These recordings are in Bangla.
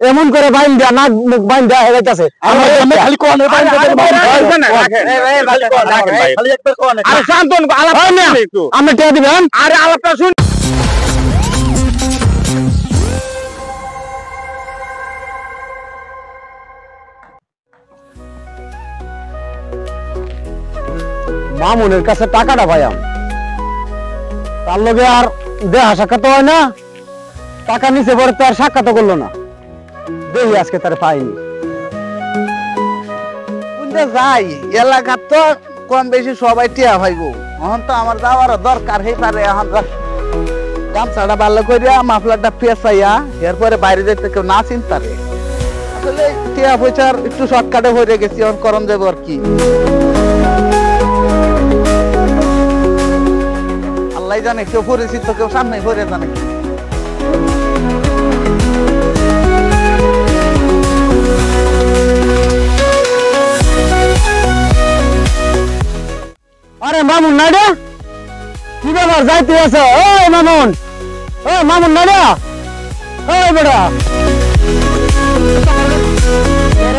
এমন করে বাইন দেয়া নাক মুখ বাইন দেয়া হয়ে যাচ্ছে আমি খালি কোন বাইন খালি একবার কোন আরে শান্ত আলাপ একটু আপনি টিয়া দিবেন আরে আলাপটা শুন মামুনের কাছে টাকাটা পাইয়াম তার লগে আর দেখা সাক্ষাৎ হয় না টাকা নিচে পরে তো আর সাক্ষাৎ করলো না দেখি আজকে তার পাইনি কোনটা যাই এলাকা তো কম বেশি সবাই টিয়া ভাইবো এখন তো আমার যাওয়ার দরকার হয়ে পারে এখন গামছাটা ভালো করিয়া মাফলারটা পেঁচাইয়া এরপরে বাইরে যেতে কেউ না চিন্তারে আসলে টিয়া পয়সার একটু শর্টকাটে হয়ে গেছি এখন করম যাবো আর কি আল্লাহ জানে কেউ পরিচিত কেউ সামনে পড়ে জানে আরে মামুন নাইডা কি ব্যাপার যাইতে আছে ওই মামুন নাইডা ওই বেটা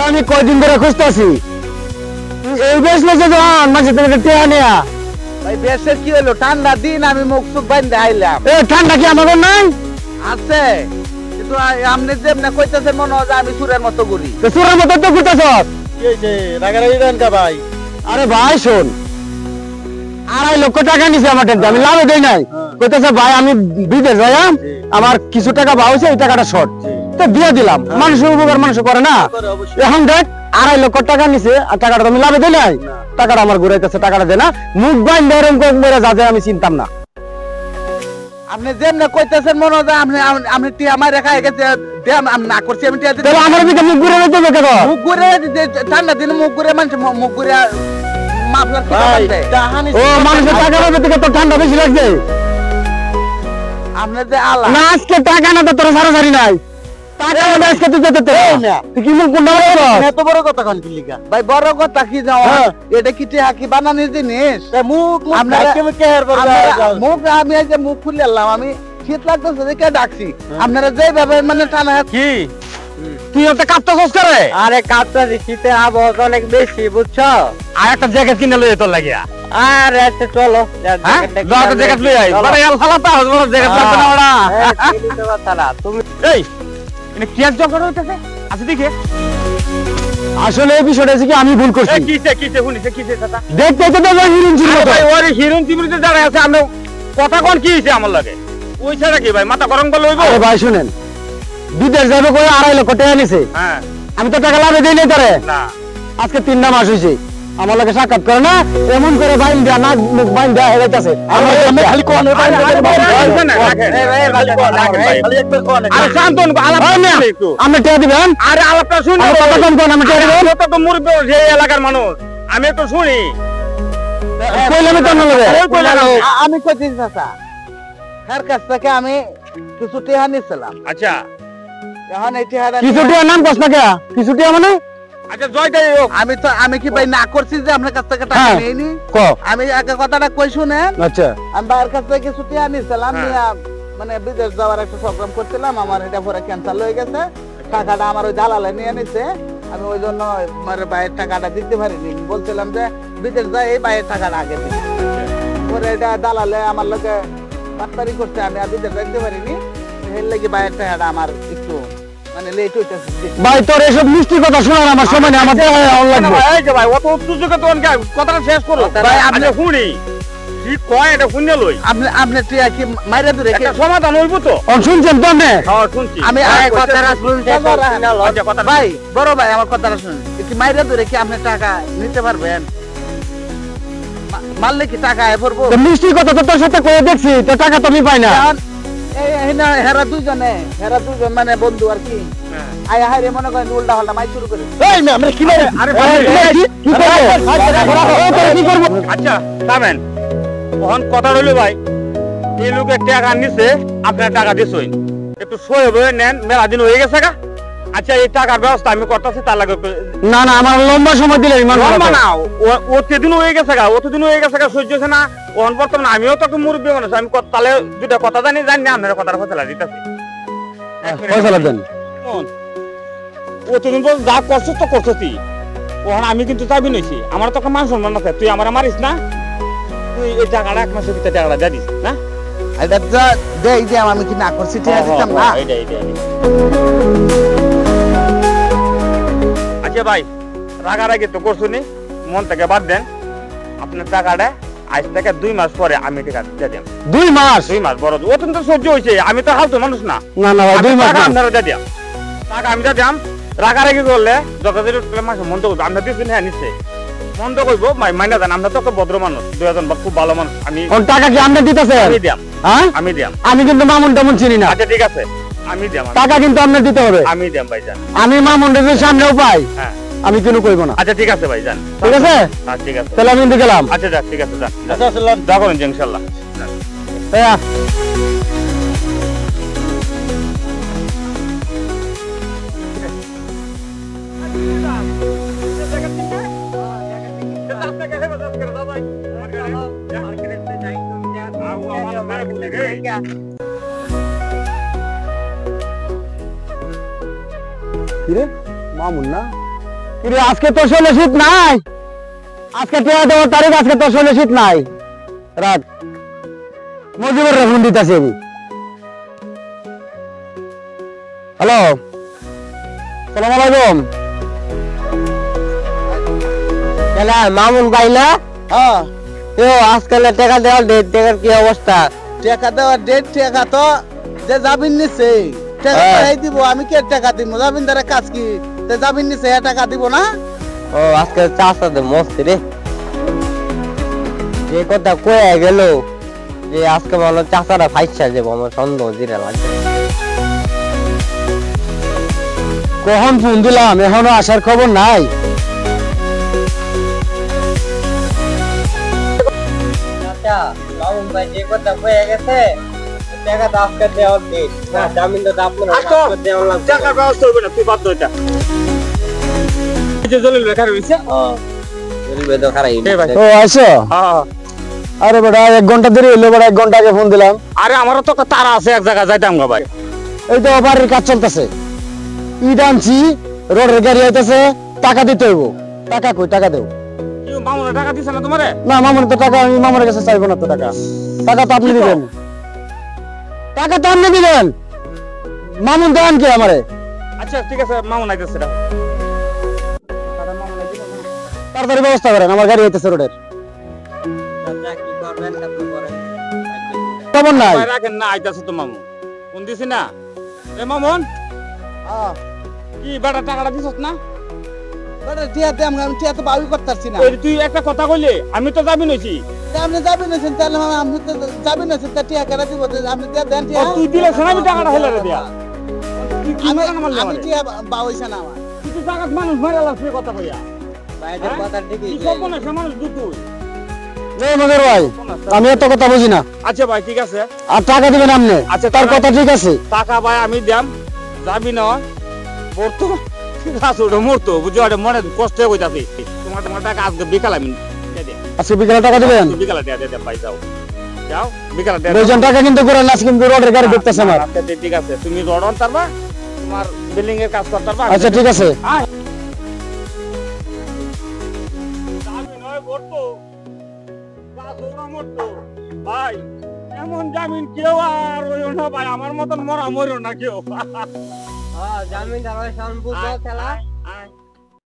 আমি কয়দিন ধরে খুঁজতেছি এই বেশ লোকে যান মাঝে থেকে টেয়া নেয়া ভাই বেশের কি হলো ঠান্ডা দিন আমি মুখ সুখ বাইন্ধে আইলাম এ ঠান্ডা কি আমাদের নাই আছে কিন্তু আপনি যেমনে কইতেছেন মনে হয় আমি সুরের মতো ঘুরি সুরের মতো তো ঘুরতেছ কি হইছে রাগারাগি দেন কা ভাই আরে ভাই শোন 2.5 লক্ষ টাকা নিছে আমার টেন্টে আমি লাভ দেই নাই কইতেছে ভাই আমি বিদেশ যাইম আমার কিছু টাকা বাউছে এই টাকাটা শর্ট তো দিয়ে দিলাম মানুষের উপকার মানুষ করে না এখন দেখ 2.5 লক্ষ টাকা নিছে আর টাকাটা আমি লাভ দেই নাই টাকাটা আমার ঘুরাইতেছে টাকাটা দে না মুখ বাইন ধরম কোক মেরে যাতে আমি চিন্তাম না আপনি যেমনে কইতেছেন মনে হয় আপনি আপনি টিয়া মার রেখা গেছে দেম আমি না করছি আমি টিয়া দিতে তাহলে আমার দিকে মুখ ঘুরে দিতে কেন মুখ ঘুরে ঠান্ডা দিন মুখ ঘুরে মানুষ মুখ ঘুরে মাফলার কি করবে ও মানুষের টাকা পাবে থেকে তো ঠান্ডা বেশি লাগছে আপনি যে আলা না আজকে টাকা না তো তোর সারাসারি নাই টাকা না আজকে তুই যেতে তুই কি মুখ কোনটা বড় এত বড় কথা কোন কি লিগা ভাই বড় কথা কি যাও এটা কি টিয়া কি বানানোর জিনিস মুখ আপনারা কেমন কেয়ার করবে মুখ আমি এই যে মুখ খুললাম আমি শীত লাগতেছে দেখে ডাকছি আপনারা যেভাবে মানে টানা কি তুই ওটা কাটতে কষ্ট করে আরে কাটতে শীতে আবহাওয়া অনেক বেশি বুঝছো আর একটা জ্যাকেট কিনে লই তো লাগিয়া আরে আচ্ছা চলো জ্যাকেট লই আই বড় এল ফালাতা বড় জ্যাকেট লাগবে না ওড়া তুমি এই এনে কি এক জগড় হইতাছে আছে দেখে আসলে এই বিষয়টা কি আমি ভুল করছি কিসে শুনিছে কিসে কথা দেখতে তো হিরোইন ছিল ভাই ওরে হিরোইন চিমরিতে দাঁড়ায় আছে আমরা কথা কোন কি হইছে আমার লাগে ওই ছাড়া কি ভাই মাথা গরম করে লইবো আরে ভাই শুনেন বিদেশ যাবে কই 2.5 লক্ষ টাকা নিছে হ্যাঁ আমি তো টাকা লাভে দেই নাই তোরে না আজকে 3 মাস হইছে আমার লগে সাক্ষাৎ করে না এমন করে বাইন দেয়া নাক মুখ বাইন দেয়া হয়ে যাচ্ছে আমি খালি কোন বাইন খালি একবার কোন আরে শান্ত আলাপ একটু আপনি টিয়া দিবেন আরে আলাপটা শুনি কথা কম কোন আমি টিয়া দিবেন তো তো মুরব্বি এই এলাকার মানুষ আমি একটু শুনি কইলাম তো না লগে আমি কইতেছি চাচা এর কাছ থেকে আমি কিছু টিয়া নিছিলাম আচ্ছা এখন এই টিয়াটা কিছু টিয়া নাম কস না কে কিছু টিয়া মানে আচ্ছা জয়টাই আমি কি ভাই না করছি যে আপনার কাছ থেকে টাকা নেইনি আমি আগে কথাটা কই শুনেন আচ্ছা আমি ভাইয়ের কাছ থেকে কিছু টিয়া নিছিলাম নিয়া মানে বিদেশ যাওয়ার একটা প্রোগ্রাম করছিলাম আমার এটা পরে ক্যান্সেল হয়ে গেছে টাকাটা আমার ওই দালালে নিয়ে নিছে আমি ওই জন্য মানে ভাইয়ের টাকাটা দিতে পারিনি বলছিলাম যে বিদেশ যাই এই ভাইয়ের টাকাটা আগে দিই পরে এটা দালালে আমার লোকে বাটপারি করতে আমি আর বিদেশ যাইতে পারিনি এর লাগি ভাইয়ের টাকাটা আমার একটু মানে লেট হইতেছে ভাই তোর এসব মিষ্টি কথা শোনার আমার সময় নেই আমাদের লাগবে এই যে ভাই অত উত্তেজিত তো কথাটা শেষ করো ভাই আপনি শুনি কি কয় এটা শুনে লই আপনি টিয়া কি মাইরা দূরে একটা সমাধান হইব তো শুনছেন তো আপনি হ্যাঁ শুনছি আমি কথাটা শুনছি কথা ভাই বড় ভাই আমার কথাটা শুনুন কি মাইরা দূরে কি আপনি টাকা নিতে পারবেন মারলে কি টাকা আয় পড়বো মিষ্টি কথা তো তোর সাথে কয়ে দেখছি তো টাকা তো আমি পাই না হেরা দুজন মানে বন্ধু আর কি আয় হায় মনে করেন উল্টা হল্টা মাই শুরু করে কি করবো আচ্ছা থামেন তখন কথা রইল ভাই এই লোকের টাকা নিছে আপনার টাকা দিছই একটু সই হয়ে নেন মেলা দিন হয়ে গেছে গা আচ্ছা এই টাকার ব্যবস্থা আমি করতেছি তার লাগে না না আমার লম্বা সময় দিলে লম্বা না ও সেদিন হয়ে গেছে গা অতদিন হয়ে গেছে গা সহ্য হচ্ছে না ওখান বর্তমানে আমিও তো একটা মুরব্বী মানুষ আমি তাহলে দুটা কথা জানি না আপনার কথার ফসলা দিতেছি ফসলা দেন প্রতিদিন বল যা করছিস তো করছিস ওখানে আমি কিন্তু যাবি নইছি আমার তো একটা মান সম্মান আছে তুই আমার মারিস না তুই এই টাকাটা 1 মাসের ভিতরে টাকাটা দিয়ে দিস না এটা যা দেই দিলাম আমি কি না করছি ঠিক আছে না এইটা আচ্ছা ভাই রাগারাগি তো করছুনি মন থেকে বাদ দেন আপনার টাকাটা আজ থেকে 2 মাস পরে আমি টাকা দিয়ে দিলাম 2 মাস 2 মাস বড় অত্যন্ত সহ্য হয়েছে আমি তো হালতো মানুষ না না না ভাই 2 মাস টাকা আপনারা দিয়ে দিলাম টাকা আমি দিয়ে দিলাম রাগারাগি করলে যতদিন মাস মন্দ করবো আমরা দিচ্ছি হ্যাঁ নিশ্চয় মন্দ করবো মাইনা দেন আমরা তো একটা ভদ্র মানুষ 2জন খুব ভালো মানুষ আমি ওর টাকা কি আপনি দিতেছেন আমি দিলাম হ্যাঁ আমি দিলাম আমি কিন্তু মামুন টামুন চিনি না আচ্ছা ঠিক আছে আমি দিলাম টাকা কিন্তু আপনি দিতে হবে আমি দিলাম ভাই যান আমি মামুনের সামনেও পাই হ্যাঁ আমি কোনো কইব না আচ্ছা ঠিক আছে ভাই যান ঠিক আছে হ্যাঁ ঠিক আছে তাহলে আমি কিন্তু গেলাম আচ্ছা যাক ঠিক আছে যান যা করেন যে ইনশাল্লাহ হ্যাঁ কিরে মামুন না কিরে আজকে তো শোলে শীত নাই আজকে টেয়া দেওয়ার তারিখ আজকে তো শোলে শীত নাই রাত মজিবুর ফোন দিতেছি আমি হ্যালো সালাম আলাইকুম কেলা মামুন ভাই না হ্যাঁ আজকাল টাকা দেওয়ার ডেট টাকার কি অবস্থা টাকা দেওয়ার ডেট টাকা তো যে জামিন নিছে টাকা পাই দিব আমি কে টাকা দিব জামিনদারের কাজ কি তে জামিন নিছে এ টাকা দিব না ও আজকে চাষা দে মস্ত রে যে কথা কয়ে গেল যে আজকে মনে চাষারা ফাইসা যাবো আমার সন্দেহ জিরা লাগবে কখন ফোন দিলাম এখনো আসার খবর নাই মামুন ভাই যে কথা কয়ে গেছে টাকা তো আজকে দেওয়ার ডেট জামিন তো আপনার দেওয়া লাগবে টাকার ব্যবস্থা হবে না তুই বাধ্য এটা যে জলিল লেখা রয়েছে ও আইছো হ্যাঁ আরে বেটা 1 ঘন্টা দেরি হইলো বেটা 1 ঘন্টা আগে ফোন দিলাম আরে আমারও তো একটা তারা আছে এক জায়গায় যাইতাম গো ভাই এই তো বাড়ির কাজ চলতেছে ইট আনছি রোডের গাড়ি আইতেছে টাকা দিতে হইব টাকা কই টাকা দেও কি মামুনের টাকা দিছ না তোমারে না মামুনের তো টাকা আমি মামুনের কাছে চাইবো না তো টাকা টাকা তো আপনি দিবেন টাকা তো আপনি দিবেন মামুন দেন কি আমারে আচ্ছা ঠিক আছে মামুন আইতেছে না তাড়াতাড়ি ব্যবস্থা করেন আমার গাড়ি আইতেছে রোডের খবর নাই ভাই রাখেন না আইতাছে তো মামুন কোন দিছি না এ মামুন হ্যাঁ কি বেটা টাকাটা দিছস না বড় টিয়া দেম আমি টিয়া তো বাউই করতেছি না ওই তুই একটা কথা কইলে আমি তো যাবি নইছি আপনি যাবেন না তাহলে আমি তো যাবেন না তা টিয়া কেন দিব আপনি টিয়া দেন ও, টিয়া তুই দিলে না আমি টাকাটা হেলে রে দিয়া তুই কি মারা মারলি আমি আমারে টিয়া বাউইছে না আমার তুই জাগাত মানুষ মারা লাগছে কথা কইয়া ভাইদের কথা ঠিকই কি করব না সে মানুষ দুতুই এই মগের ভাই আমি এত কথা বুঝি না আচ্ছা ভাই ঠিক আছে আর টাকা দিবেন আপনি আচ্ছা, তার টাকা- কথা ঠিক আছে টাকা ভাই আমি দাম যাবি না পড়তো ঠিক আছে ওটা মরতো বুঝছো ওটা মনে কষ্ট হয়ে যাচ্ছে তোমার টাকা আজকে বিকাল আমি দিয়ে দিই। আজকে বিকেলে টাকা দিবেন বিকালে দিয়ে দিয়ে ভাই যাও যাও বিকালে দিয়ে দুইজন টাকা কিন্তু করে নাচ কিন্তু রোডের গাড়ি ঢুকতেছে আমার আচ্ছা ঠিক আছে তুমি রডন তারবা তোমার বিল্ডিং এর কাজ করতে পারবা আচ্ছা ঠিক আছে যাবি নয় পড়তো কাজ ওরা মরতো ভাই এমন জামিন কেউ আর ওই না ভাই আমার মতন মরা মরিও না কেউ জামিন দাঁড়ায় সামনে বুঝো খেলা